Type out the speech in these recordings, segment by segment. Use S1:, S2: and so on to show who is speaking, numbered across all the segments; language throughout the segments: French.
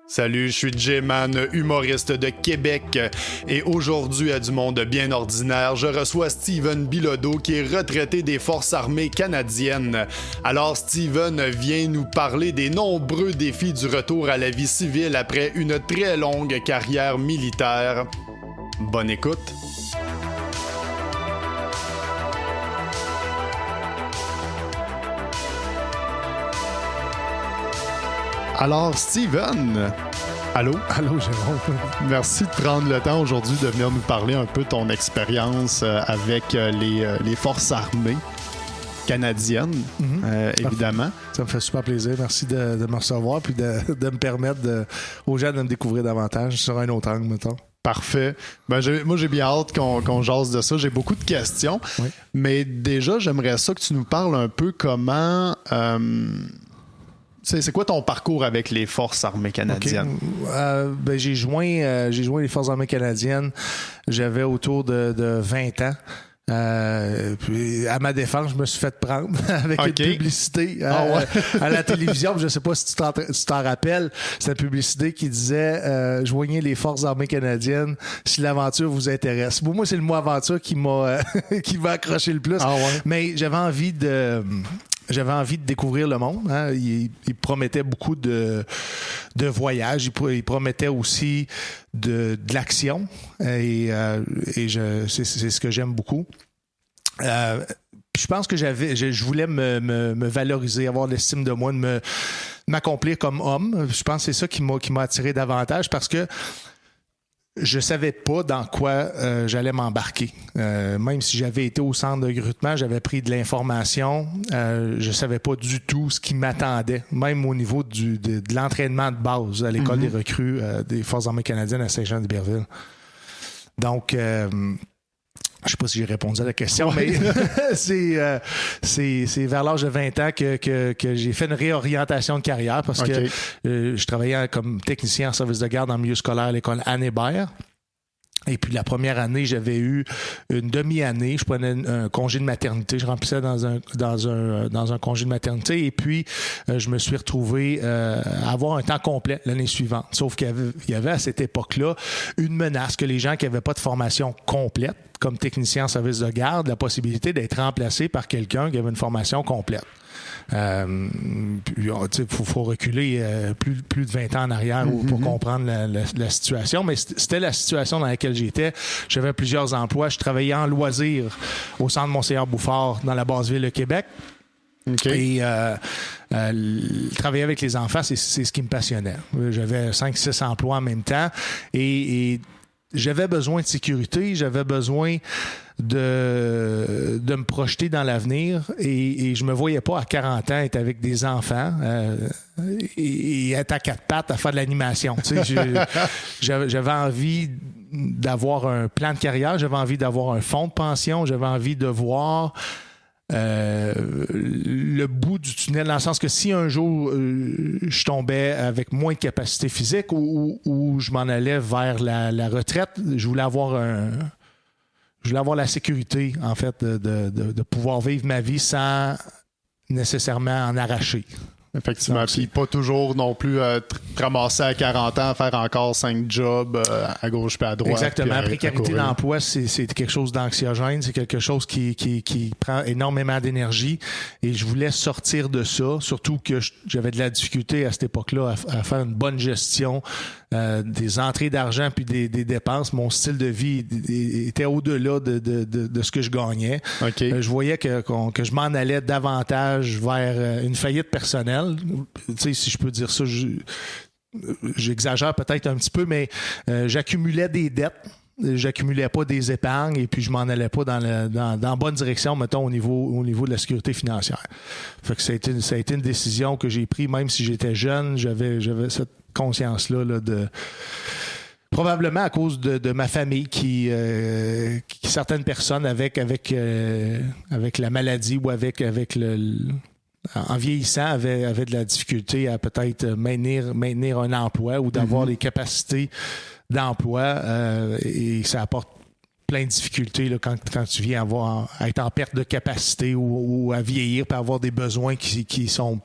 S1: Salut, je suis J-Man, humoriste de Québec, et aujourd'hui à Du Monde Bien Ordinaire, je reçois Steven Bilodeau qui est retraité des Forces armées canadiennes. Alors Steven vient nous parler des nombreux défis du retour à la vie civile après une très longue carrière militaire. Bonne écoute. Alors, Steven, allô?
S2: Allô, Jérôme.
S1: Merci de prendre le temps aujourd'hui de venir nous parler un peu de ton expérience avec les forces armées canadiennes, évidemment.
S2: Ça me fait super plaisir. Merci de me recevoir puis de me permettre aux gens de me découvrir davantage sur un autre angle, mettons.
S1: Parfait. Moi, j'ai bien hâte qu'on jase de ça. J'ai beaucoup de questions, oui. Mais déjà, j'aimerais ça que tu nous parles un peu comment... C'est quoi ton parcours avec les Forces armées canadiennes?
S2: Okay. J'ai joint les Forces armées canadiennes. J'avais autour de 20 ans. Puis à ma défense, je me suis fait prendre avec une publicité à la télévision. Je ne sais pas si tu t'en rappelles. C'est une publicité qui disait joignez les Forces armées canadiennes si l'aventure vous intéresse. Pour moi, c'est le mot aventure qui m'a accroché le plus. Mais j'avais envie de découvrir le monde. Hein. Il promettait beaucoup de voyages. Il promettait aussi de l'action. Et c'est ce que j'aime beaucoup. Je pense que je voulais me valoriser, avoir l'estime de moi, de m'accomplir comme homme. Je pense que c'est ça qui m'a attiré davantage parce que je savais pas dans quoi j'allais m'embarquer. Même si j'avais été au centre de recrutement, j'avais pris de l'information, je savais pas du tout ce qui m'attendait, même au niveau de l'entraînement de base à l'école des recrues des Forces armées canadiennes à Saint-Jean-d'Iberville. Donc, je sais pas si j'ai répondu à la question, mais c'est vers l'âge de 20 ans que j'ai fait une réorientation de carrière parce que je travaillais comme technicien en service de garde en milieu scolaire à l'école Anne Hébert. Et puis la première année, j'avais eu une demi-année. Je prenais un congé de maternité. Je remplissais dans un congé de maternité. Et puis, je me suis retrouvé à avoir un temps complet l'année suivante. Sauf qu'il y avait à cette époque-là une menace que les gens qui n'avaient pas de formation complète, comme technicien en service de garde, la possibilité d'être remplacé par quelqu'un qui avait une formation complète. Faut reculer plus de 20 ans en arrière pour comprendre la situation, mais c'était la situation dans laquelle j'étais. J'avais plusieurs emplois. Je travaillais en loisirs au centre Monseigneur Bouffard dans la basse ville de Québec. Et travailler avec les enfants, c'est ce qui me passionnait. J'avais 5-6 emplois en même temps et j'avais besoin de sécurité, j'avais besoin de me projeter dans l'avenir et je me voyais pas à 40 ans être avec des enfants et être à quatre pattes à faire de l'animation. J'avais envie d'avoir un plan de carrière, j'avais envie d'avoir un fonds de pension, j'avais envie de voir le bout du tunnel, dans le sens que si un jour je tombais avec moins de capacité physique ou je m'en allais vers la retraite, je voulais avoir la sécurité, en fait, de pouvoir vivre ma vie sans nécessairement en arracher.
S1: Effectivement. Puis pas toujours non plus ramasser à 40 ans, faire encore 5 jobs à gauche puis à droite.
S2: Exactement. La précarité d'emploi, c'est quelque chose d'anxiogène. C'est quelque chose qui prend énormément d'énergie. Et je voulais sortir de ça. Surtout que j'avais de la difficulté à cette époque-là à faire une bonne gestion des entrées d'argent puis des dépenses. Mon style de vie était au-delà de ce que je gagnais. Je voyais que je m'en allais davantage vers une faillite personnelle. Tu sais, si je peux dire ça, j'exagère peut-être un petit peu, mais j'accumulais des dettes. J'accumulais pas des épargnes et puis je m'en allais pas dans la bonne direction, mettons, au niveau de la sécurité financière. Fait que ça a été une décision que j'ai prise, même si j'étais jeune, j'avais cette conscience-là de probablement à cause de ma famille qui certaines personnes avec la maladie ou avec en vieillissant avaient de la difficulté à peut-être maintenir un emploi ou d'avoir les capacités d'emploi et ça apporte plein de difficultés là, quand tu viens à être en perte de capacité ou à vieillir, puis avoir des besoins qui sont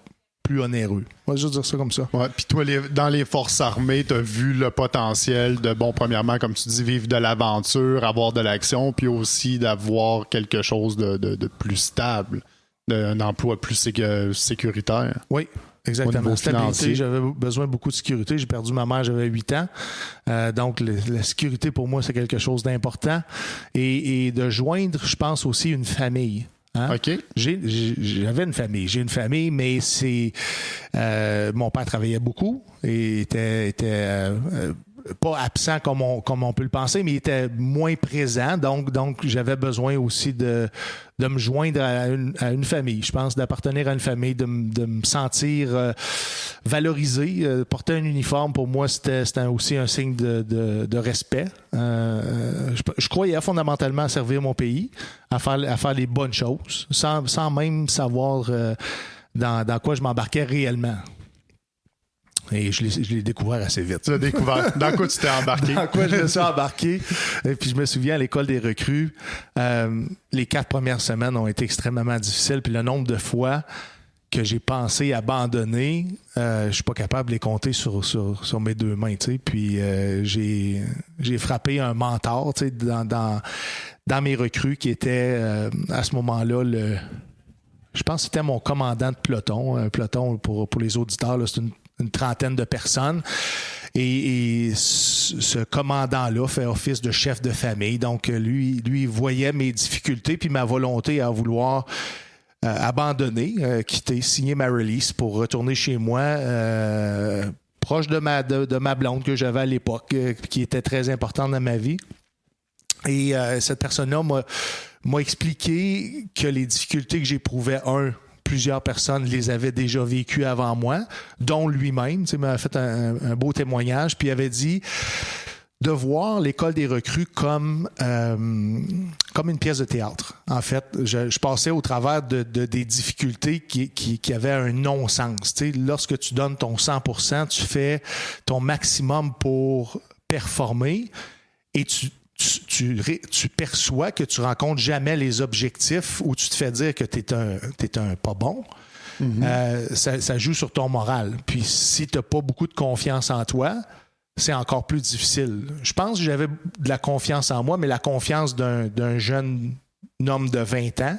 S2: plus onéreux. On va juste dire ça comme ça.
S1: Ouais, puis toi, dans les forces armées, tu as vu le potentiel de, premièrement, comme tu dis, vivre de l'aventure, avoir de l'action, puis aussi d'avoir quelque chose de plus stable, un emploi plus sécuritaire.
S2: Oui. Exactement. Stabilité, j'avais besoin de beaucoup de sécurité. J'ai perdu ma mère, j'avais 8 ans. Donc, la sécurité, pour moi, c'est quelque chose d'important. Et de joindre, je pense aussi, une famille. Hein?
S1: OK.
S2: J'avais une famille. J'ai une famille, mais c'est... mon père travaillait beaucoup et était pas absent comme on peut le penser, mais il était moins présent. Donc j'avais besoin aussi de me joindre à une famille. Je pense d'appartenir à une famille, de me sentir valorisé. Porter un uniforme, pour moi, c'était aussi un signe de respect. Je croyais fondamentalement à servir mon pays, à faire les bonnes choses, sans même savoir dans quoi je m'embarquais réellement. Et je l'ai découvert assez vite.
S1: Tu l'as découvert. Dans quoi tu t'es embarqué?
S2: Dans quoi je me suis embarqué. Et puis je me souviens, à l'école des recrues, les 4 premières semaines ont été extrêmement difficiles. Puis le nombre de fois que j'ai pensé abandonner, je suis pas capable de les compter sur mes 2 mains. Tu sais. Puis j'ai frappé un mentor, tu sais, dans mes recrues qui était à ce moment-là je pense que c'était mon commandant de peloton. Un peloton, pour les auditeurs, là, c'est une trentaine de personnes. Et ce commandant-là fait office de chef de famille. Donc, lui, il voyait mes difficultés puis ma volonté à vouloir abandonner, quitter, signer ma release pour retourner chez moi, proche de ma blonde que j'avais à l'époque, qui était très importante dans ma vie. Et cette personne-là m'a expliqué que les difficultés que j'éprouvais, plusieurs personnes les avaient déjà vécues avant moi, dont lui-même. Tu sais, m'a fait un beau témoignage, puis il avait dit de voir l'école des recrues comme une pièce de théâtre. En fait, je passais au travers des difficultés qui avaient un non-sens. Tu sais, lorsque tu donnes ton 100%, tu fais ton maximum pour performer et tu perçois que tu rencontres jamais les objectifs où tu te fais dire que t'es un pas bon. Mm-hmm. Ça joue sur ton moral. Puis si tu n'as pas beaucoup de confiance en toi, c'est encore plus difficile. Je pense que j'avais de la confiance en moi, mais la confiance d'un jeune homme de 20 ans.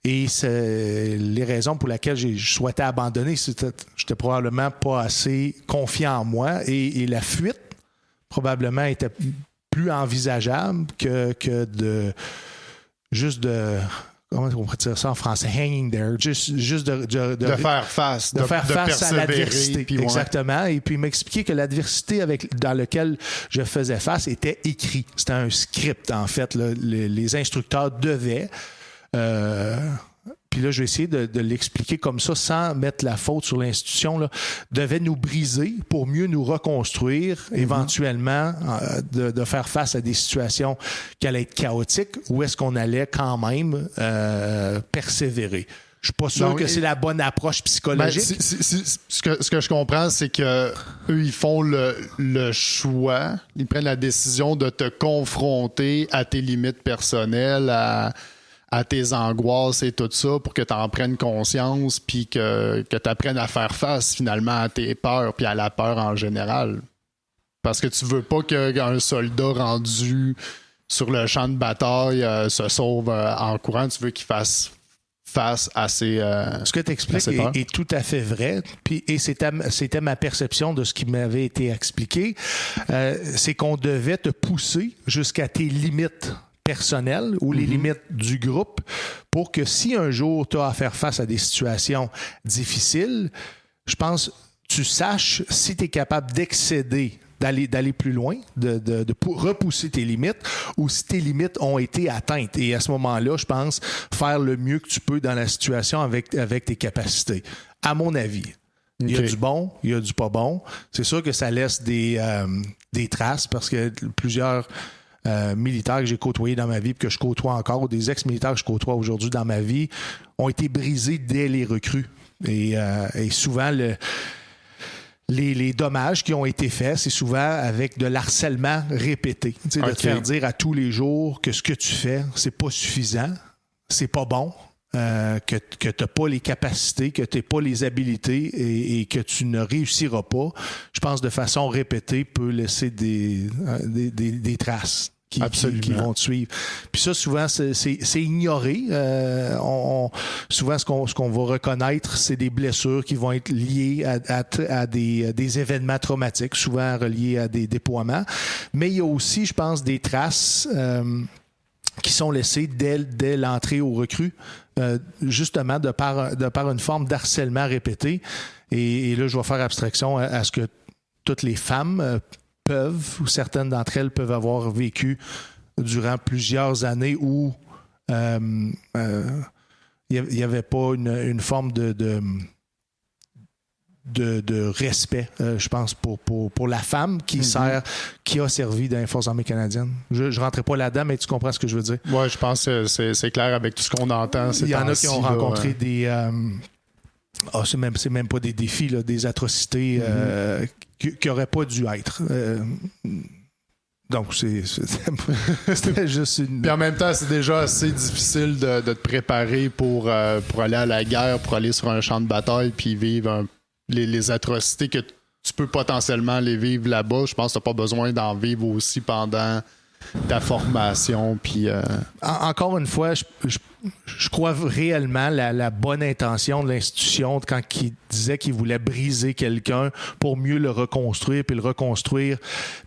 S2: Et c'est les raisons pour lesquelles je souhaitais abandonner. J'étais probablement pas assez confiant en moi. Et la fuite, probablement, était plus envisageable que de comment on pourrait dire ça en français, hanging there, juste de
S1: faire face,
S2: de faire face à l'adversité. Exactement. Et puis m'expliquer que l'adversité dans laquelle je faisais face était écrit. C'était un script, en fait. Là. Les instructeurs devaient puis là, je vais essayer de l'expliquer comme ça, sans mettre la faute sur l'institution, là, devait nous briser pour mieux nous reconstruire, éventuellement, de faire face à des situations qui allaient être chaotiques, ou est-ce qu'on allait quand même persévérer. Je suis pas sûr que c'est la bonne approche psychologique.
S1: Ce que je comprends, c'est que eux, ils font le choix, ils prennent la décision de te confronter à tes limites personnelles, à tes angoisses et tout ça pour que tu en prennes conscience puis que tu apprennes à faire face finalement à tes peurs puis à la peur en général. Parce que tu veux pas qu'un soldat rendu sur le champ de bataille se sauve en courant. Tu veux qu'il fasse face à ses
S2: ce que tu expliques est tout à fait vrai. Et c'était ma perception de ce qui m'avait été expliqué. C'est qu'on devait te pousser jusqu'à tes limites personnelles ou les limites du groupe pour que si un jour tu as à faire face à des situations difficiles, je pense tu saches si tu es capable d'excéder, d'aller plus loin, de repousser tes limites ou si tes limites ont été atteintes. Et à ce moment-là, je pense faire le mieux que tu peux dans la situation avec tes capacités. À mon avis. Il y a du bon, il y a du pas bon. C'est sûr que ça laisse des traces parce que plusieurs militaires que j'ai côtoyés dans ma vie et que je côtoie encore, ou des ex-militaires que je côtoie aujourd'hui dans ma vie, ont été brisés dès les recrues. Et souvent, les dommages qui ont été faits, c'est souvent avec de l'harcèlement répété. De te faire dire à tous les jours que ce que tu fais, c'est pas suffisant, c'est pas bon. que tu n'as pas les capacités, que tu n'as pas les habiletés et que tu ne réussiras pas, je pense de façon répétée peut laisser des traces qui vont te suivre. Puis ça, souvent, c'est ignoré. Souvent, ce qu'on va reconnaître, c'est des blessures qui vont être liées à des événements traumatiques, souvent reliés à des déploiements. Mais il y a aussi, je pense, des traces qui sont laissées dès l'entrée au recrue, justement de par une forme d'harcèlement répété. Et là, je vais faire abstraction à ce que toutes les femmes peuvent, ou certaines d'entre elles peuvent avoir vécu durant plusieurs années où il n'y avait pas une forme de respect, je pense, pour la femme qui a servi dans les Forces armées canadiennes. Je ne rentrais pas là-dedans, mais tu comprends ce que je veux dire.
S1: Oui, je pense que c'est clair avec tout ce qu'on entend.
S2: Il y en a qui ont rencontré des... c'est même pas des défis, là, des atrocités qui n'auraient pas dû être. Donc, c'était juste une...
S1: Puis en même temps, c'est déjà assez difficile de te préparer pour aller à la guerre, pour aller sur un champ de bataille puis vivre les atrocités que tu peux potentiellement les vivre là-bas. Je pense que tu n'as pas besoin d'en vivre aussi pendant ta formation. Puis,
S2: Encore une fois, je crois réellement la bonne intention de l'institution quand il disait qu'il voulait briser quelqu'un pour mieux le reconstruire, puis le reconstruire.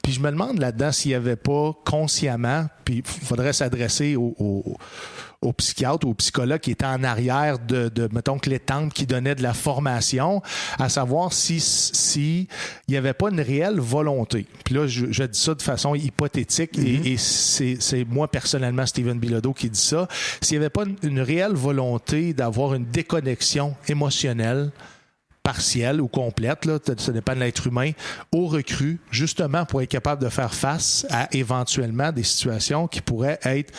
S2: Puis je me demande là-dedans s'il n'y avait pas consciemment, puis il faudrait s'adresser aux psychiatres ou aux psychologues qui étaient en arrière de mettons, Clétante qui donnait de la formation, à savoir si il n'y avait pas une réelle volonté. Puis là, je dis ça de façon hypothétique et c'est moi personnellement, Stephen Bilodeau, qui dit ça. S'il n'y avait pas une réelle volonté d'avoir une déconnexion émotionnelle partielle ou complète, là, ça dépend de l'être humain, au recrue, justement pour être capable de faire face à éventuellement des situations qui pourraient être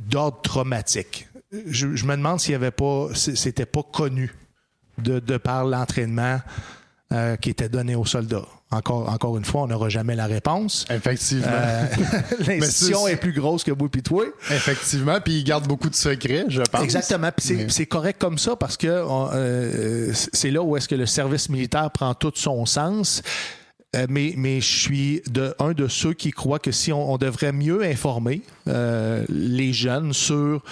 S2: d'ordre traumatique. Je me demande s'il y avait pas, c'était pas connu de par l'entraînement qui était donné aux soldats. Encore une fois, on n'aura jamais la réponse.
S1: Effectivement.
S2: L'institution est plus grosse que vous et toi.
S1: Effectivement, puis ils gardent beaucoup de secrets, je pense.
S2: Exactement, puis c'est correct comme ça parce que c'est là où est-ce que le service militaire prend tout son sens. Mais je suis un de ceux qui croient que si on devrait mieux informer les jeunes sur...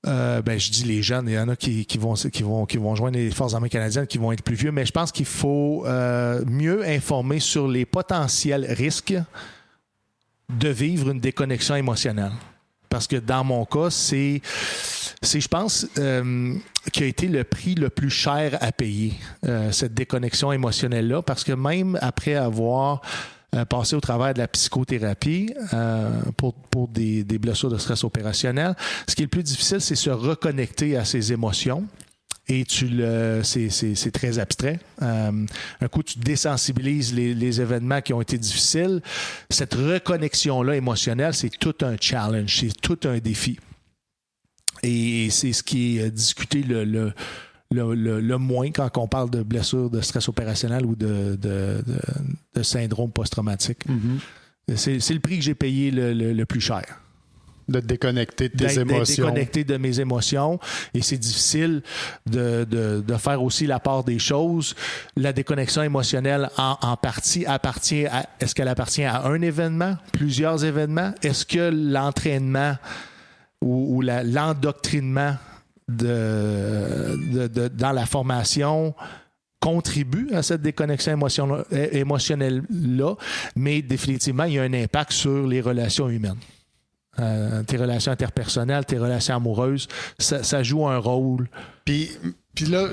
S2: je dis les jeunes, il y en a qui vont joindre les Forces armées canadiennes, qui vont être plus vieux, mais je pense qu'il faut mieux informer sur les potentiels risques de vivre une déconnexion émotionnelle. Parce que dans mon cas, c'est je pense, qui a été le prix le plus cher à payer, cette déconnexion émotionnelle-là, parce que même après avoir passé au travers de la psychothérapie pour des blessures de stress opérationnel, ce qui est le plus difficile, c'est se reconnecter à ses émotions. Et c'est très abstrait. Un coup, tu désensibilises les événements qui ont été difficiles. Cette reconnexion-là émotionnelle, c'est tout un challenge, c'est tout un défi. Et c'est ce qui est discuté le moins quand on parle de blessures de stress opérationnel ou de syndrome post-traumatique. Mm-hmm. C'est le prix que j'ai payé le plus cher.
S1: De te déconnecter de tes émotions.
S2: D'être déconnecté de mes émotions. Et c'est difficile de faire aussi la part des choses. La déconnexion émotionnelle, en partie, est-ce qu'elle appartient à un événement, plusieurs événements? Est-ce que l'entraînement ou l'endoctrinement dans la formation contribue à cette déconnexion émotionnelle-là? Mais définitivement, il y a un impact sur les relations humaines. Tes relations interpersonnelles, tes relations amoureuses, ça joue un rôle.
S1: Puis là,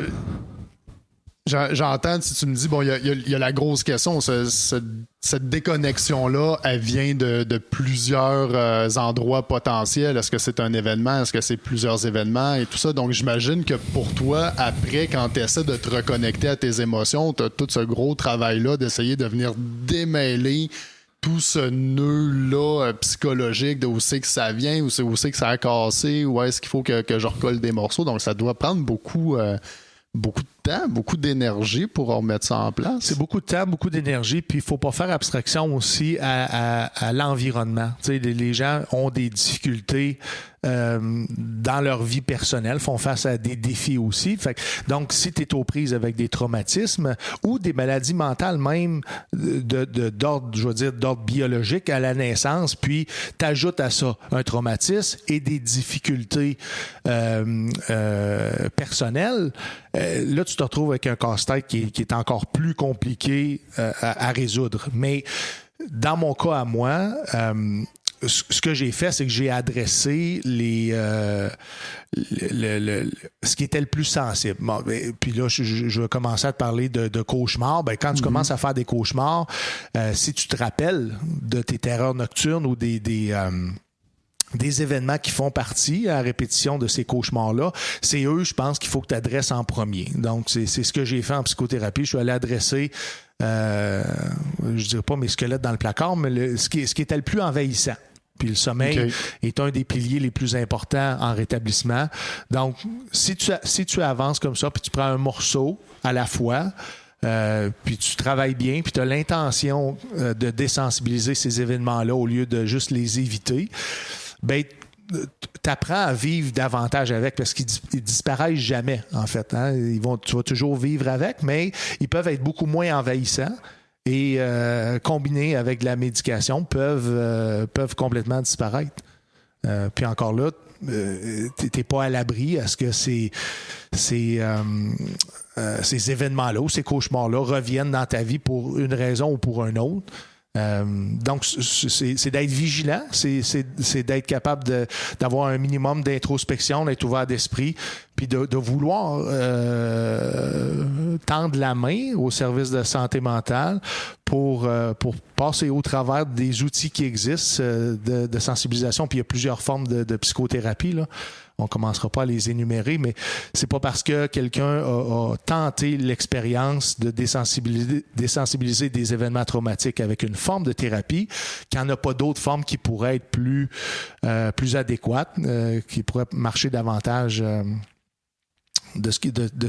S1: j'entends si tu me dis, bon, il y a la grosse question, cette déconnexion-là, elle vient de plusieurs endroits potentiels. Est-ce que c'est un événement? Est-ce que c'est plusieurs événements et tout ça? Donc, j'imagine que pour toi, après, quand tu essaies de te reconnecter à tes émotions, tu as tout ce gros travail-là d'essayer de venir démêler tout ce nœud-là psychologique de où c'est que ça vient, où c'est que ça a cassé, où est-ce qu'il faut que je recolle des morceaux. Donc, ça doit prendre beaucoup de temps, beaucoup d'énergie pour remettre ça en place.
S2: C'est beaucoup de temps, beaucoup d'énergie, puis il ne faut pas faire abstraction aussi à l'environnement. Tu sais, les gens ont des difficultés dans leur vie personnelle, font face à des défis aussi. Donc, si tu es aux prises avec des traumatismes ou des maladies mentales même d'ordre, je veux dire, d'ordre biologique à la naissance, puis t'ajoutes à ça un traumatisme et des difficultés personnelles, là, tu te retrouves avec un casse-tête qui est encore plus compliqué à résoudre. Mais dans mon cas à moi, ce que j'ai fait, c'est que j'ai adressé ce qui était le plus sensible. Bon, puis là, je vais commencer à te parler de cauchemars. Ben, quand tu commences à faire des cauchemars, si tu te rappelles de tes terreurs nocturnes ou des événements qui font partie à la répétition de ces cauchemars-là, c'est eux, je pense, qu'il faut que tu adresses en premier. Donc, c'est ce que j'ai fait en psychothérapie. Je suis allé adresser, je dirais pas mes squelettes dans le placard, mais ce qui était le plus envahissant. Puis le sommeil est un des piliers les plus importants en rétablissement. Donc, si tu avances comme ça, puis tu prends un morceau à la fois, puis tu travailles bien, puis tu as l'intention de désensibiliser ces événements-là au lieu de juste les éviter, ben tu apprends à vivre davantage avec parce qu'ils disparaissent jamais, en fait. Hein? Tu vas toujours vivre avec, mais ils peuvent être beaucoup moins envahissants et combinés avec de la médication peuvent complètement disparaître. Puis encore là, t'es pas à l'abri à ce que ces événements-là ou ces cauchemars-là reviennent dans ta vie pour une raison ou pour une autre. Donc, c'est d'être vigilant, c'est d'être capable d'avoir un minimum d'introspection, d'être ouvert d'esprit, puis de vouloir tendre la main au service de santé mentale pour passer au travers des outils qui existent de sensibilisation. Puis il y a plusieurs formes de psychothérapie, là. On ne commencera pas à les énumérer, mais c'est pas parce que quelqu'un a tenté l'expérience de désensibiliser des événements traumatiques avec une forme de thérapie qu'il n'y en a pas d'autres formes qui pourraient être plus adéquates, qui pourraient marcher davantage de ce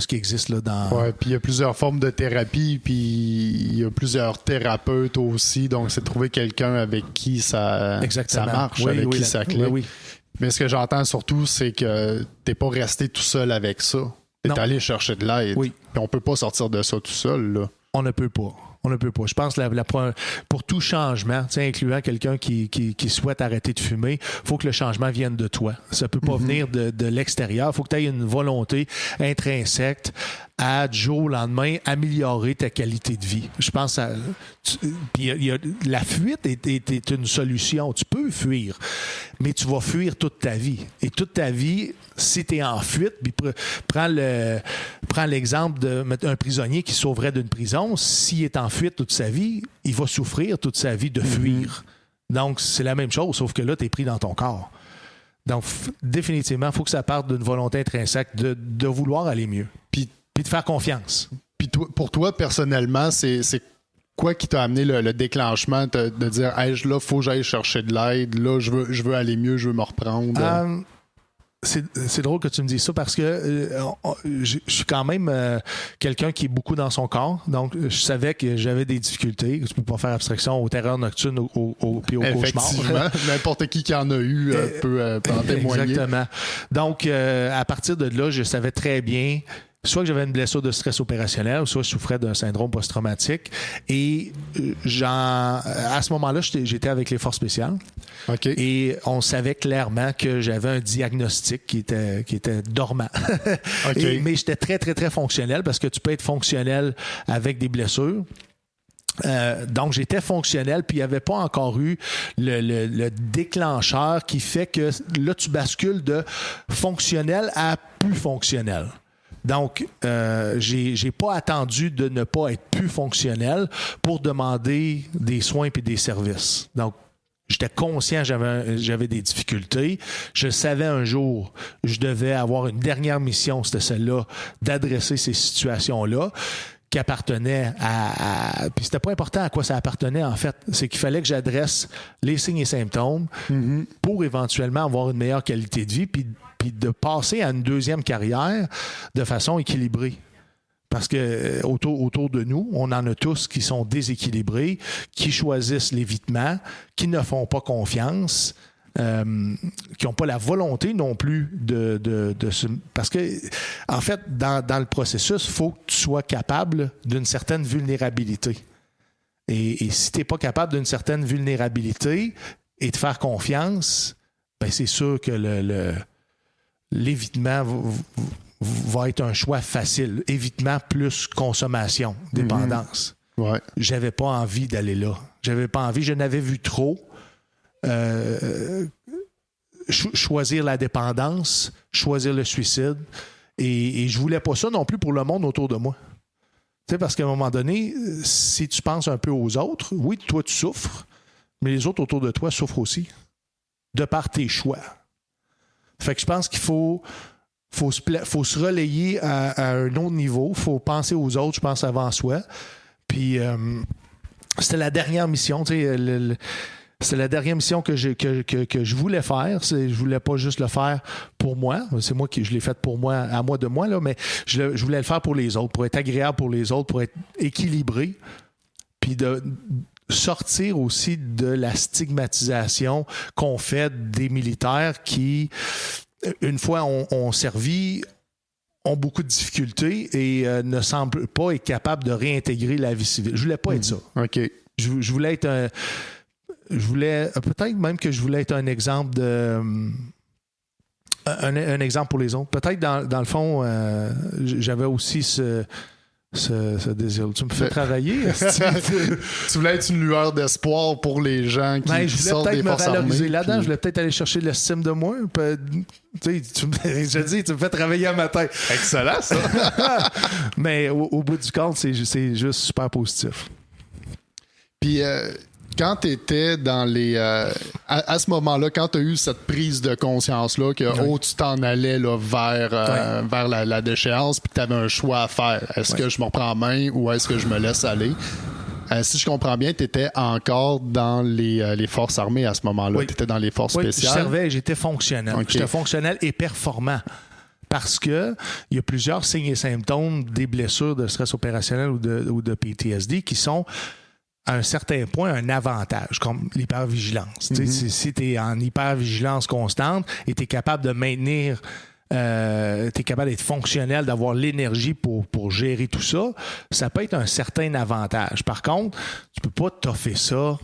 S2: qui existe là dans...
S1: Oui, puis il y a plusieurs formes de thérapie, puis il y a plusieurs thérapeutes aussi, donc c'est de trouver quelqu'un avec qui ça marche, avec qui ça clique. Oui. Mais ce que j'entends surtout, c'est que t'es pas resté tout seul avec ça. T'es allé chercher de l'aide. Oui. Puis on peut pas sortir de ça tout seul, là.
S2: On ne peut pas. Je pense que pour tout changement, incluant quelqu'un qui souhaite arrêter de fumer, il faut que le changement vienne de toi. Ça ne peut pas venir de l'extérieur. Il faut que tu aies une volonté intrinsèque à, du jour au lendemain, améliorer ta qualité de vie. Je pense la fuite est une solution. Tu peux fuir, mais tu vas fuir toute ta vie. Et toute ta vie, si tu es en fuite, puis prends l'exemple d'un prisonnier qui sauverait d'une prison. S'il est en fuite toute sa vie, il va souffrir toute sa vie de fuir. Donc, c'est la même chose, sauf que là, tu es pris dans ton corps. Donc, définitivement, il faut que ça parte d'une volonté intrinsèque de vouloir aller mieux. Puis de faire confiance.
S1: Puis pour toi, personnellement, c'est quoi qui t'a amené le déclenchement de dire « Hey, là, il faut que j'aille chercher de l'aide. Là, je veux aller mieux, je veux me reprendre. »
S2: C'est drôle que tu me dises ça parce que je suis quand même quelqu'un qui est beaucoup dans son corps. Donc, je savais que j'avais des difficultés. Tu peux pas faire abstraction aux terreurs nocturnes puis aux cauchemars.
S1: Effectivement. N'importe qui en a eu peut en témoigner.
S2: Exactement. Donc, à partir de là, je savais très bien soit que j'avais une blessure de stress opérationnel, soit je souffrais d'un syndrome post-traumatique. Et à ce moment-là, j'étais avec les forces spéciales.
S1: Okay.
S2: Et on savait clairement que j'avais un diagnostic qui était dormant.
S1: Okay.
S2: Mais j'étais très, très, très fonctionnel parce que tu peux être fonctionnel avec des blessures. Donc, j'étais fonctionnel, puis il n'y avait pas encore eu le déclencheur qui fait que là, tu bascules de fonctionnel à plus fonctionnel. Donc, j'ai pas attendu de ne pas être plus fonctionnel pour demander des soins et des services. Donc, j'étais conscient que j'avais des difficultés. Je savais un jour je devais avoir une dernière mission, c'était celle-là, d'adresser ces situations-là qui appartenaient à... Puis c'était pas important à quoi ça appartenait, en fait. C'est qu'il fallait que j'adresse les signes et symptômes pour éventuellement avoir une meilleure qualité de vie puis de passer à une deuxième carrière de façon équilibrée. Parce que autour de nous, on en a tous qui sont déséquilibrés, qui choisissent l'évitement, qui ne font pas confiance, qui n'ont pas la volonté non plus de se... Parce que, en fait, dans le processus, il faut que tu sois capable d'une certaine vulnérabilité. Et si tu n'es pas capable d'une certaine vulnérabilité et de faire confiance, ben c'est sûr que l'évitement va être un choix facile. Évitement plus consommation, dépendance.
S1: Ouais.
S2: J'avais pas envie d'aller là. J'avais pas envie. Je n'avais vu trop. Choisir la dépendance, choisir le suicide. Et je voulais pas ça non plus pour le monde autour de moi. Tu sais, parce qu'à un moment donné, si tu penses un peu aux autres, oui, toi, tu souffres, mais les autres autour de toi souffrent aussi, de par tes choix. Fait que je pense qu'il faut se relayer à un autre niveau. Il faut penser aux autres, je pense, avant soi. Puis, c'était la dernière mission, tu sais, c'est la dernière mission que je voulais faire. Je voulais pas juste le faire pour moi. C'est moi qui je l'ai fait pour moi, à moi de moi, là, mais je voulais le faire pour les autres, pour être agréable pour les autres, pour être équilibré. Puis de sortir aussi de la stigmatisation qu'on fait des militaires qui, une fois ont servi, ont beaucoup de difficultés et ne semblent pas être capables de réintégrer la vie civile. Je voulais pas être ça.
S1: OK.
S2: Je voulais être peut-être même que je voulais être un exemple un exemple pour les autres. Peut-être dans le fond, j'avais aussi ce désir. Tu me fais travailler.
S1: Tu voulais être une lueur d'espoir pour les gens qui sortent des forces armées. Je voulais peut-être me valoriser là-dedans. Puis... Je voulais peut-être aller chercher l'estime de moi. Je me fais travailler à matin. Excellent, ça.
S2: Mais au bout du compte, c'est juste super positif.
S1: Puis... quand tu étais dans les... à ce moment-là, quand tu as eu cette prise de conscience-là, que tu t'en allais là, vers la déchéance, puis que tu avais un choix à faire. Est-ce que je me reprends en main ou est-ce que je me laisse aller? Si je comprends bien, tu étais encore dans les forces armées à ce moment-là. Tu étais dans les forces spéciales.
S2: Je servais et j'étais fonctionnel. Okay. J'étais fonctionnel et performant. Parce qu'il y a plusieurs signes et symptômes des blessures de stress opérationnel ou de PTSD qui sont... à un certain point, un avantage, comme l'hypervigilance. Mm-hmm. Si tu es en hypervigilance constante et tu es capable de maintenir, tu es capable d'être fonctionnel, d'avoir l'énergie pour gérer tout ça, ça peut être un certain avantage. Par contre, tu peux pas toffer ça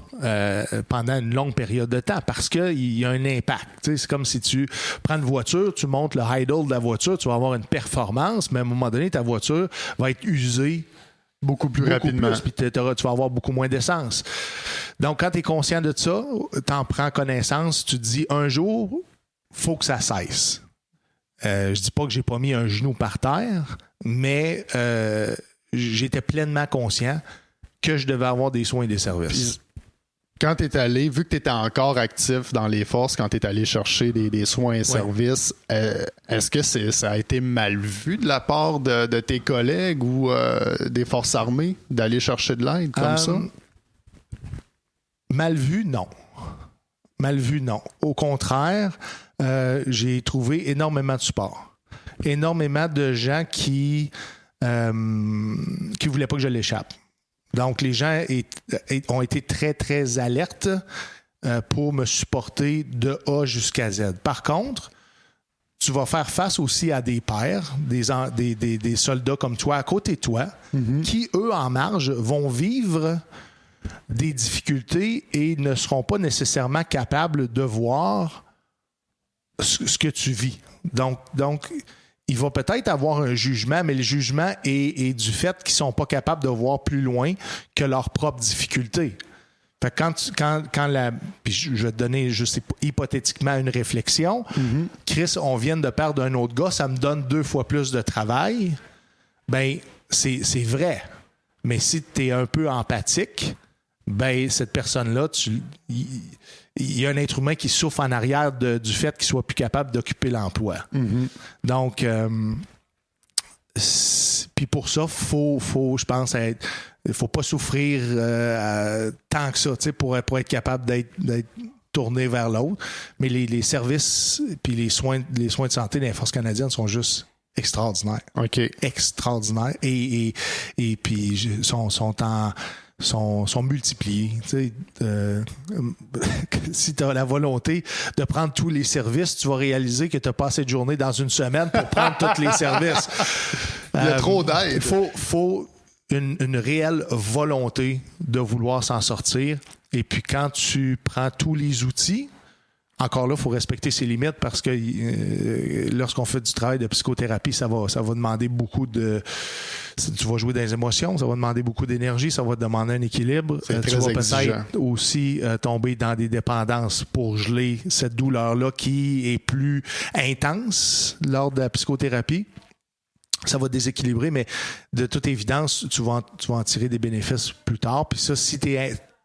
S2: pendant une longue période de temps parce qu'il y a un impact. C'est comme si tu prends une voiture, tu montes le idle de la voiture, tu vas avoir une performance, mais à un moment donné, ta voiture va être usée beaucoup plus rapidement. Puis tu vas avoir beaucoup moins d'essence. Donc, quand tu es conscient de ça, tu en prends connaissance, tu te dis un jour, il faut que ça cesse. Je dis pas que j'ai pas mis un genou par terre, mais j'étais pleinement conscient que je devais avoir des soins et des services. Puis,
S1: quand tu es allé, vu que tu étais encore actif dans les forces, quand tu es allé chercher des soins et services, est-ce que ça a été mal vu de la part de tes collègues ou des forces armées d'aller chercher de l'aide comme ça?
S2: Mal vu, non. Mal vu, non. Au contraire, j'ai trouvé énormément de support. Énormément de gens qui voulaient pas que je l'échappe. Donc, les gens ont été très, très alertes pour me supporter de A jusqu'à Z. Par contre, tu vas faire face aussi à des pairs, des soldats comme toi, à côté de toi, qui, eux, en marge, vont vivre des difficultés et ne seront pas nécessairement capables de voir ce que tu vis. Donc, il va peut-être avoir un jugement, mais le jugement est du fait qu'ils ne sont pas capables de voir plus loin que leurs propres difficultés. Fait que puis je vais te donner juste hypothétiquement une réflexion. Mm-hmm. Chris, on vient de perdre un autre gars, ça me donne 2 fois plus de travail. Ben, c'est vrai. Mais si tu es un peu empathique, ben cette personne-là, il y a un être humain qui souffre en arrière du fait qu'il soit plus capable d'occuper l'emploi. Mm-hmm. Donc, puis pour ça, faut je pense, il faut pas souffrir tant que ça, pour être capable d'être tourné vers l'autre. Mais les services puis les soins de santé dans les forces canadiennes sont juste extraordinaires.
S1: OK.
S2: Extraordinaires. Et puis sont sont multipliés. Si tu as la volonté de prendre tous les services, tu vas réaliser que tu n'as pas assez de journée dans une semaine pour prendre tous les services.
S1: Il y a trop d'aide.
S2: Il faut une réelle volonté de vouloir s'en sortir. Et puis quand tu prends tous les outils, encore là, il faut respecter ses limites parce que lorsqu'on fait du travail de psychothérapie, ça va demander beaucoup de... Tu vas jouer dans les émotions, ça va demander beaucoup d'énergie, ça va te demander un équilibre.
S1: C'est très
S2: tu vas
S1: exigeant.
S2: peut-être aussi tomber dans des dépendances pour geler cette douleur-là qui est plus intense lors de la psychothérapie. Ça va déséquilibrer, mais de toute évidence, tu vas en tirer des bénéfices plus tard. Puis ça, si tu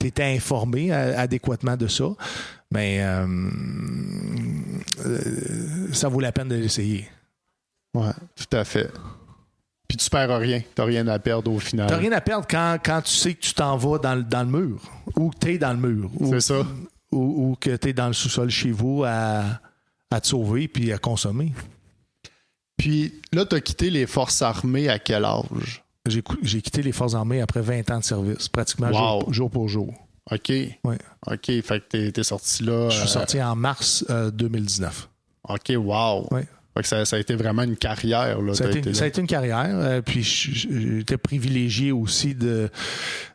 S2: étais informé adéquatement de ça, ça vaut la peine de l'essayer.
S1: Ouais, tout à fait. Puis tu perds rien. Tu n'as rien à perdre au final.
S2: Tu n'as rien à perdre quand tu sais que tu t'en vas dans le mur ou que tu es dans le mur.
S1: C'est ça.
S2: Ou que tu es dans le sous-sol chez vous à te sauver puis à consommer.
S1: Puis là, tu as quitté les forces armées à quel âge?
S2: J'ai quitté les forces armées après 20 ans de service, pratiquement jour pour jour.
S1: OK.
S2: Ouais.
S1: OK, fait que t'es sorti là...
S2: Je suis sorti en mars 2019.
S1: OK, wow.
S2: Ouais.
S1: Fait que ça a été vraiment une carrière. Là,
S2: ça a été une carrière. Puis j'étais privilégié aussi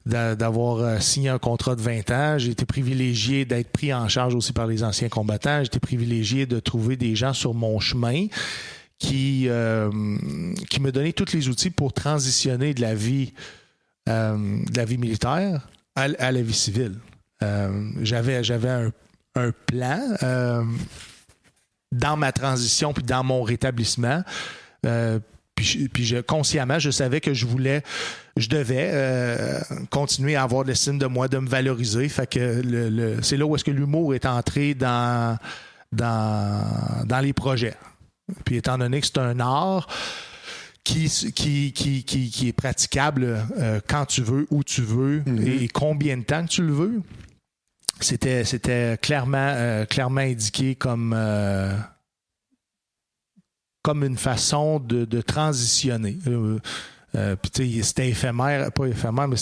S2: d'avoir signé un contrat de 20 ans. J'ai été privilégié d'être pris en charge aussi par les anciens combattants. J'ai été privilégié de trouver des gens sur mon chemin qui me donnaient tous les outils pour transitionner de la vie militaire à la vie civile. J'avais un plan dans ma transition puis dans mon rétablissement. Puis consciemment, je savais que je devais continuer à avoir l'estime de moi, de me valoriser. Fait que c'est là où est-ce que l'humour est entré dans les projets. Puis étant donné que c'est un art qui est praticable quand tu veux, où tu veux et combien de temps que tu le veux, c'était clairement indiqué comme une façon de transitionner. Puis c'était éphémère, pas éphémère, mais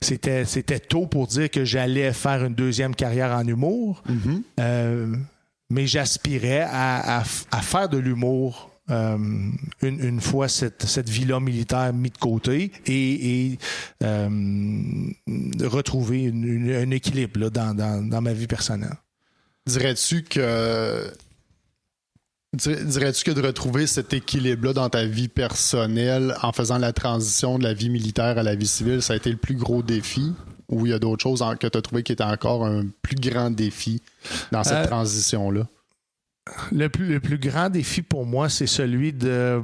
S2: c'était tôt pour dire que j'allais faire une deuxième carrière en humour. Mais j'aspirais à faire de l'humour une fois cette vie-là militaire mise de côté et retrouver un équilibre là, dans ma vie personnelle.
S1: Dirais-tu que de retrouver cet équilibre-là dans ta vie personnelle en faisant la transition de la vie militaire à la vie civile, ça a été le plus gros défi? Ou il y a d'autres choses que tu as trouvé qui étaient encore un plus grand défi dans cette transition-là?
S2: Le plus grand défi pour moi, c'est celui de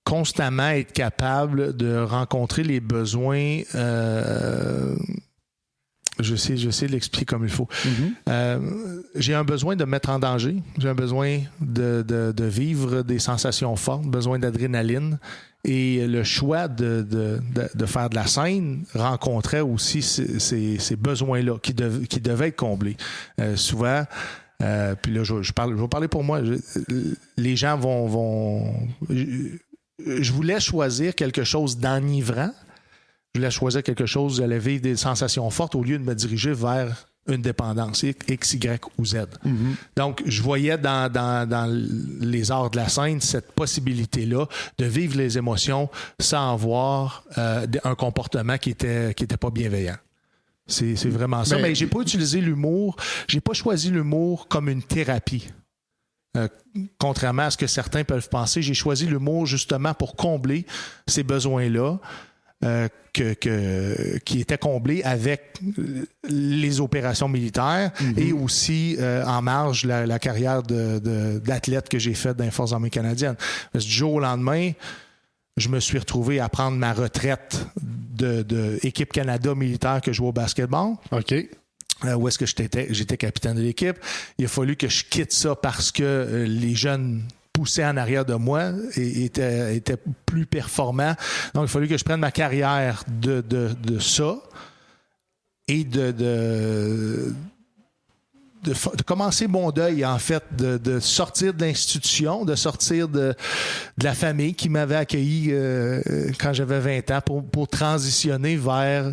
S2: constamment être capable de rencontrer les besoins. Je sais l'expliquer comme il faut. J'ai un besoin de me mettre en danger. J'ai un besoin de vivre des sensations fortes, besoin d'adrénaline. Et le choix de faire de la scène rencontrait aussi ces besoins-là qui devaient être comblés. Souvent, puis là, je vais parler pour moi. Les gens vont... Je voulais choisir quelque chose d'enivrant. Je voulais choisir quelque chose, j'allais vivre des sensations fortes au lieu de me diriger vers une dépendance, X, Y ou Z. Donc, je voyais dans les arts de la scène cette possibilité-là de vivre les émotions sans avoir un comportement qui était pas bienveillant. C'est vraiment ça. Mais j'ai pas utilisé l'humour, j'ai pas choisi l'humour comme une thérapie. Contrairement à ce que certains peuvent penser, j'ai choisi l'humour justement pour combler ces besoins-là. Qui était comblé avec les opérations militaires et aussi en marge la carrière d'athlète que j'ai faite dans les Forces armées canadiennes. Parce que du jour au lendemain, je me suis retrouvé à prendre ma retraite de équipe Canada militaire que je jouais au basketball.
S1: OK.
S2: Où est-ce que j'étais capitaine de l'équipe. Il a fallu que je quitte ça parce que les jeunes poussait en arrière de moi et était plus performant. Donc, il fallait que je prenne ma carrière de ça et de commencer mon deuil, en fait, de sortir de l'institution, de sortir de la famille qui m'avait accueilli quand j'avais 20 ans pour transitionner vers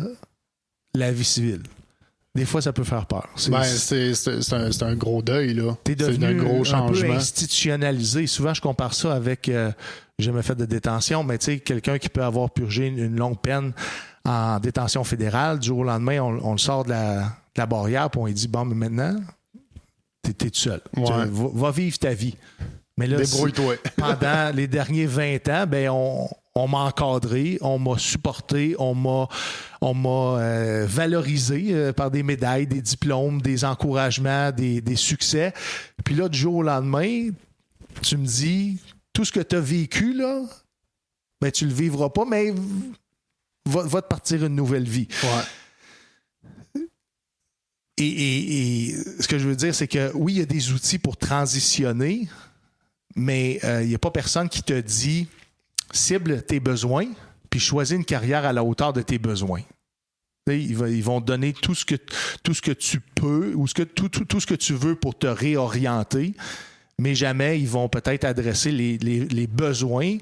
S2: la vie civile. Des fois, ça peut faire peur.
S1: C'est un gros deuil, là.
S2: T'es devenu
S1: un gros changement.
S2: Un peu institutionnalisé. Souvent, je compare ça avec... j'ai jamais fait de détention, mais tu sais, quelqu'un qui peut avoir purgé une longue peine en détention fédérale, du jour au lendemain, on le sort de la barrière, puis on lui dit, bon, mais maintenant, t'es tout seul.
S1: Ouais.
S2: Va vivre ta vie. Mais là,
S1: débrouille-toi.
S2: Pendant les derniers 20 ans, ben on m'a encadré, on m'a supporté, on m'a valorisé par des médailles, des diplômes, des encouragements, des succès. Puis là, du jour au lendemain, tu me dis, tout ce que tu as vécu, là, ben, tu le vivras pas, mais va te partir une nouvelle vie.
S1: Ouais.
S2: Et ce que je veux dire, c'est que oui, il y a des outils pour transitionner, mais il n'y a pas personne qui te dit cible tes besoins, puis choisis une carrière à la hauteur de tes besoins. Ils vont te donner tout ce que tu peux ou tout ce que tu veux pour te réorienter, mais jamais ils vont peut-être adresser les besoins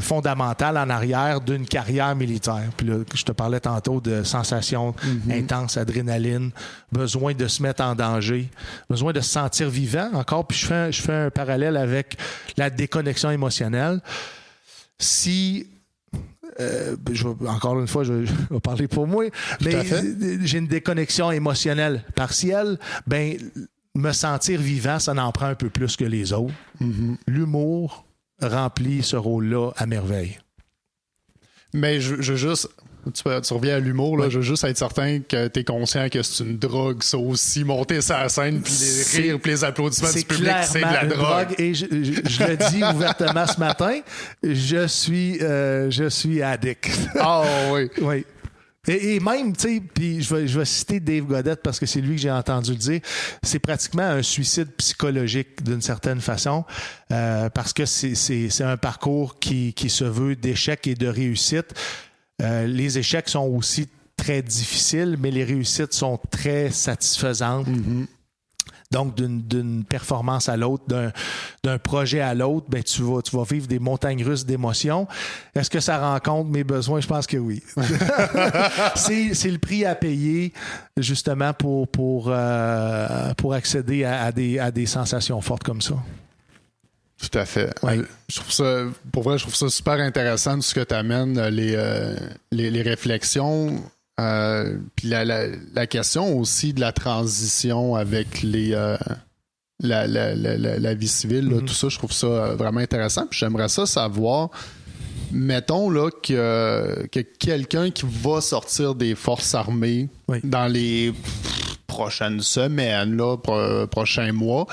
S2: fondamentaux en arrière d'une carrière militaire. Puis là, je te parlais tantôt de sensations intenses, adrénaline, besoin de se mettre en danger, besoin de se sentir vivant encore. Puis je fais un parallèle avec la déconnexion émotionnelle. Si encore une fois, je vais parler pour moi, mais j'ai une déconnexion émotionnelle partielle, ben me sentir vivant, ça n'en prend un peu plus que les autres. L'humour remplit ce rôle-là à merveille.
S1: Mais je veux juste... Tu reviens à l'humour, là. Oui. Je veux juste être certain que tu es conscient que c'est une drogue, ça aussi. Monter sur la scène, puis les rires, puis les applaudissements du public, c'est de la drogue.
S2: Et je le dis ouvertement ce matin, je suis addict.
S1: Ah oui.
S2: Oui. Et même, tu sais, puis je vais citer Dave Godette parce que c'est lui que j'ai entendu le dire, c'est pratiquement un suicide psychologique d'une certaine façon parce que c'est un parcours qui se veut d'échec et de réussite. Les échecs sont aussi très difficiles, mais les réussites sont très satisfaisantes. Donc, d'une performance à l'autre, d'un projet à l'autre, ben, tu vas vivre des montagnes russes d'émotions. Est-ce que ça rencontre mes besoins? Je pense que oui. C'est le prix à payer, justement, pour accéder à des sensations fortes comme ça.
S1: Tout à fait.
S2: Oui.
S1: Je trouve ça super intéressant ce que tu amènes, les réflexions. Puis la question aussi de la transition avec la vie civile, là, tout ça, je trouve ça vraiment intéressant. Puis j'aimerais ça savoir, mettons là, que quelqu'un qui va sortir des forces armées dans les prochaines semaines, là, prochains mois,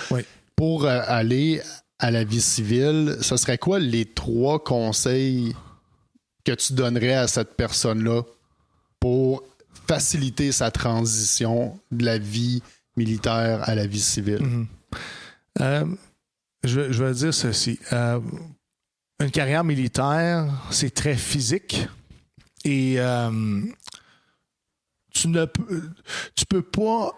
S1: pour aller à la vie civile, ce serait quoi les 3 conseils que tu donnerais à cette personne-là pour faciliter sa transition de la vie militaire à la vie civile?
S2: Je vais dire ceci. Une carrière militaire, c'est très physique et tu peux pas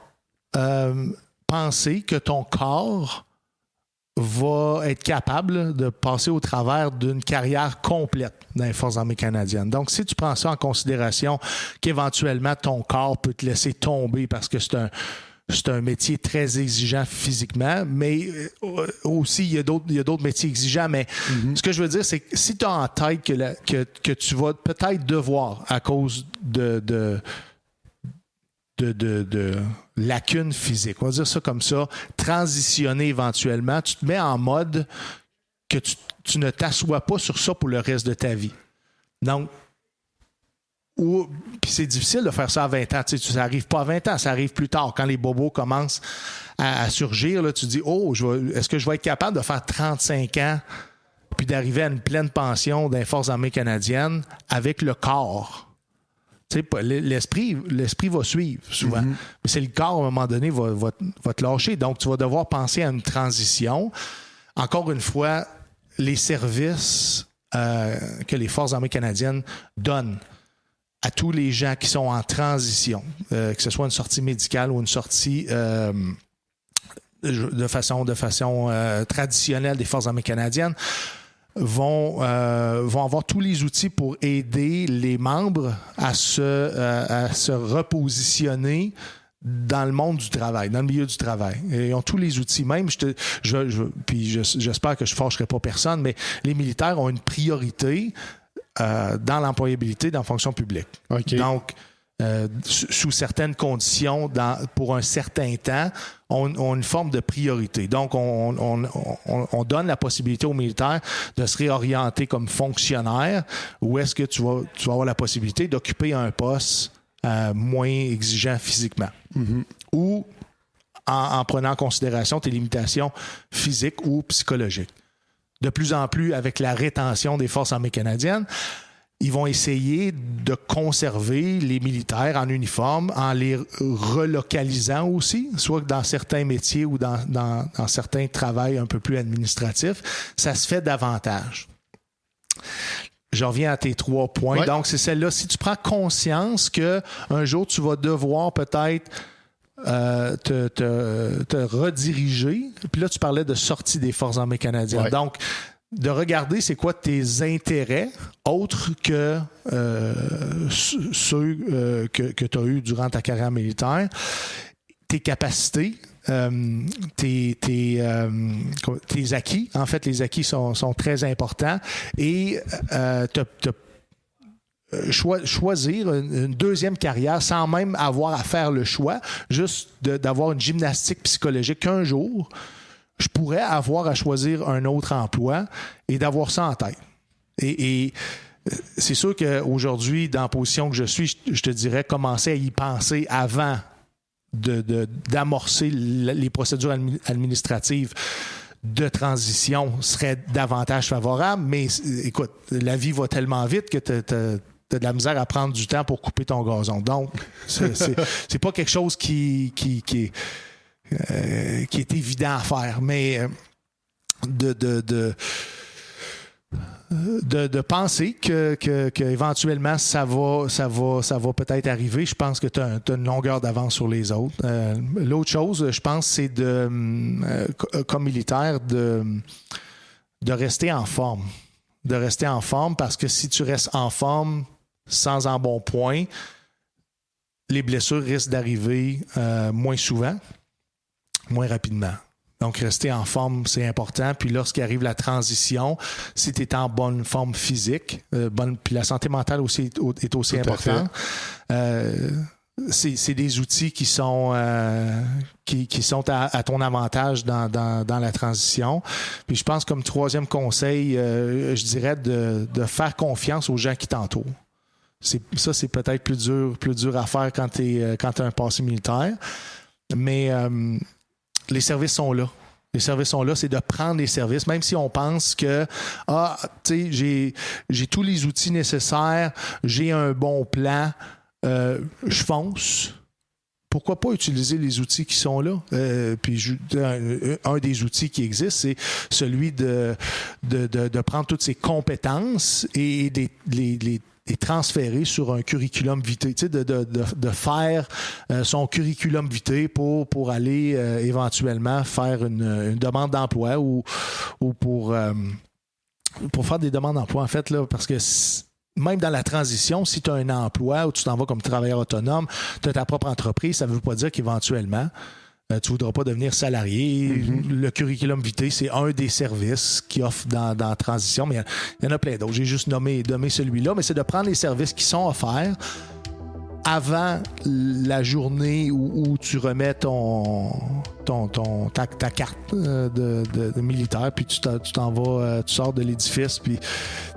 S2: penser que ton corps va être capable de passer au travers d'une carrière complète dans les Forces armées canadiennes. Donc, si tu prends ça en considération qu'éventuellement ton corps peut te laisser tomber parce que c'est un métier très exigeant physiquement, mais aussi il y a d'autres métiers exigeants, mais ce que je veux dire, c'est que si tu as en tête que tu vas peut-être devoir, à cause de lacunes physiques, on va dire ça comme ça, transitionner éventuellement, tu te mets en mode que tu ne t'assois pas sur ça pour le reste de ta vie. Donc, puis c'est difficile de faire ça à 20 ans. Tu sais, ça n'arrive pas à 20 ans, ça arrive plus tard. Quand les bobos commencent à surgir, là, tu dis, est-ce que je vais être capable de faire 35 ans puis d'arriver à une pleine pension dans les Forces armées canadiennes avec le corps? Tu sais, l'esprit va suivre souvent. Mais c'est le corps, à un moment donné, va te lâcher. Donc, tu vas devoir penser à une transition. Encore une fois, les services que les Forces armées canadiennes donnent à tous les gens qui sont en transition, que ce soit une sortie médicale ou une sortie de façon traditionnelle des Forces armées canadiennes, vont avoir tous les outils pour aider les membres à se repositionner dans le monde du travail, dans le milieu du travail. Et ils ont tous les outils. Même, puis j'espère que je ne fâcherai pas personne, mais les militaires ont une priorité dans l'employabilité dans la fonction publique.
S1: Okay.
S2: Donc, sous certaines conditions, pour un certain temps, ont une forme de priorité. Donc, on donne la possibilité aux militaires de se réorienter comme fonctionnaire, ou est-ce que tu vas avoir la possibilité d'occuper un poste moins exigeant physiquement. Mm-hmm. Ou en prenant en considération tes limitations physiques ou psychologiques. De plus en plus, avec la rétention des Forces armées canadiennes, ils vont essayer de conserver les militaires en uniforme en les relocalisant aussi, soit dans certains métiers ou dans certains travails un peu plus administratifs. Ça se fait davantage. Je reviens à tes 3 points. Ouais. Donc, c'est celle-là. Si tu prends conscience qu'un jour, tu vas devoir peut-être te rediriger, puis là, tu parlais de sortie des Forces armées canadiennes. Ouais. Donc, de regarder c'est quoi tes intérêts autres que ceux que tu as eus durant ta carrière militaire, tes capacités, tes acquis. En fait, les acquis sont très importants et choisir une deuxième carrière sans même avoir à faire le choix, juste d'avoir une gymnastique psychologique qu'un jour, je pourrais avoir à choisir un autre emploi et d'avoir ça en tête. Et c'est sûr qu'aujourd'hui, dans la position que je suis, je te dirais commencer à y penser avant d'amorcer les procédures administratives de transition serait davantage favorable. Mais écoute, la vie va tellement vite que tu as de la misère à prendre du temps pour couper ton gazon. Donc, c'est pas quelque chose qui est évident à faire, mais de penser que éventuellement ça va peut-être arriver. Je pense que tu as une longueur d'avance sur les autres. L'autre chose, je pense, c'est comme militaire de rester en forme. De rester en forme, parce que si tu restes en forme sans embonpoint, les blessures risquent d'arriver moins souvent, moins rapidement. Donc, rester en forme, c'est important. Puis lorsqu'arrive la transition, si tu es en bonne forme physique, puis la santé mentale aussi est aussi importante. C'est des outils qui sont à ton avantage dans la transition. Puis je pense, comme troisième conseil, je dirais de faire confiance aux gens qui t'entourent. Ça, c'est peut-être plus dur à faire quand tu as un passé militaire. Mais les services sont là. Les services sont là, c'est de prendre les services, même si on pense que tu sais, j'ai tous les outils nécessaires, j'ai un bon plan, je fonce. Pourquoi pas utiliser les outils qui sont là? Puis un des outils qui existe, c'est celui de prendre toutes ces compétences et les transférer sur un curriculum vitae, tu sais, de faire son curriculum vitae pour aller éventuellement faire une demande d'emploi ou pour faire des demandes d'emploi, en fait, là, parce que même dans la transition, si tu as un emploi ou tu t'en vas comme travailleur autonome, tu as ta propre entreprise, ça ne veut pas dire qu'éventuellement, tu ne voudras pas devenir salarié. Mm-hmm. Le curriculum vitae, c'est un des services qui offre dans la transition, mais il y en a plein d'autres. J'ai juste nommé celui-là, mais c'est de prendre les services qui sont offerts avant la journée où tu remets ta carte de militaire, puis tu t'en vas, tu sors de l'édifice, puis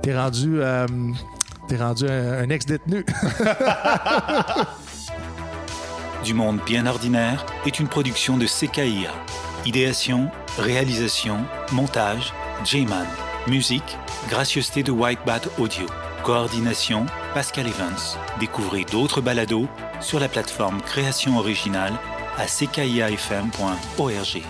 S2: t'es rendu un ex-détenu.
S3: Du monde bien ordinaire est une production de CKIA. Idéation, réalisation, montage, J-Man. Musique, gracieuseté de White Bat Audio. Coordination, Pascal Evans. Découvrez d'autres balados sur la plateforme Création Originale à ckiafm.org.